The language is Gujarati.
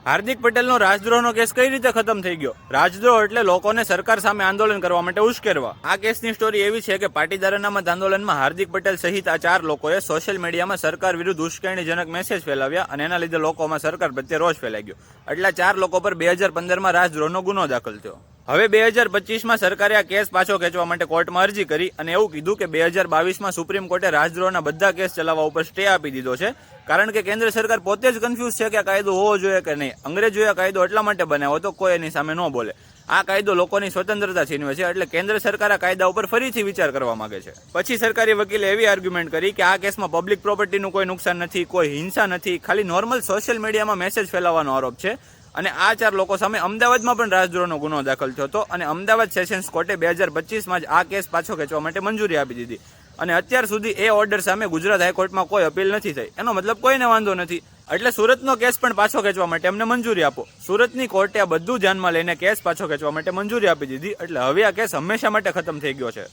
હાર્દિક પટેલનો રાજદ્રોહનો કેસ કઈ રીતે ખતમ થઈ ગયો? રાજદ્રોહ એટલે લોકોને સરકાર સામે આંદોલન કરવા માટે ઉશ્કેરવા. આ કેસની સ્ટોરી એવી છે કે પાટીદાર અનામત આંદોલનમાં હાર્દિક પટેલ સહિત આ 4 લોકોએ સોશિયલ મીડિયામાં સરકાર વિરુદ્ધ ઉશ્કેરણીજનક મેસેજ ફેલાવ્યા અને એના લીધે લોકોમાં સરકાર પ્રત્યે રોષ ફેલાઈ ગયો. એટલા 4 લોકો પર 2015માં રાજદ્રોહનો ગુનો દાખલ થયો. હવે 2025માં સરકારે આ કેસ પાછો ખેંચવા માટે કોર્ટમાં અરજી કરી અને એવું કીધું કે 2022માં સુપ્રીમ કોર્ટે રાજદ્રોહના બધા કેસ ચલાવવા ઉપર સ્ટે આપી દીધો છે, કારણ કે કેન્દ્ર સરકાર પોતે જ કન્ફ્યુઝ છે કે આ કાયદો હોવો જોઈએ કે નહીં. અંગ્રેજોએ આ કાયદો એટલા માટે બનાવ્યો હતો કોઈ એની સામે ન બોલે. આ કાયદો લોકોની સ્વતંત્રતા છીનવે છે, એટલે કેન્દ્ર સરકાર આ કાયદા ઉપર ફરીથી વિચાર કરવા માંગે છે. પછી સરકારી વકીલે એવી આર્ગ્યુમેન્ટ કરી કે આ કેસમાં પબ્લિક પ્રોપર્ટીનું કોઈ નુકસાન નથી, કોઈ હિંસા નથી, ખાલી નોર્મલ સોશિયલ મીડિયામાં મેસેજ ફેલાવવાનો આરોપ છે. અને આ 4 લોકો સામે અમદાવાદમાં પણ રાજદ્રોહનો ગુનો દાખલ થયો હતો અને અમદાવાદ સેશન્સ કોર્ટે 2025માં જ આ કેસ પાછો ખેંચવા માટે મંજૂરી આપી દીધી. અને અત્યાર સુધી એ ઓર્ડર સામે ગુજરાત હાઈકોર્ટમાં કોઈ અપીલ નથી થઈ. એનો મતલબ કોઈને વાંધો નથી. એટલે સુરતનો કેસ પણ પાછો ખેંચવા માટે એમને મંજૂરી આપો. સુરતની કોર્ટે આ બધું ધ્યાનમાં લઈને કેસ પાછો ખેંચવા માટે મંજૂરી આપી દીધી. એટલે હવે આ કેસ હંમેશા માટે ખતમ થઈ ગયો છે.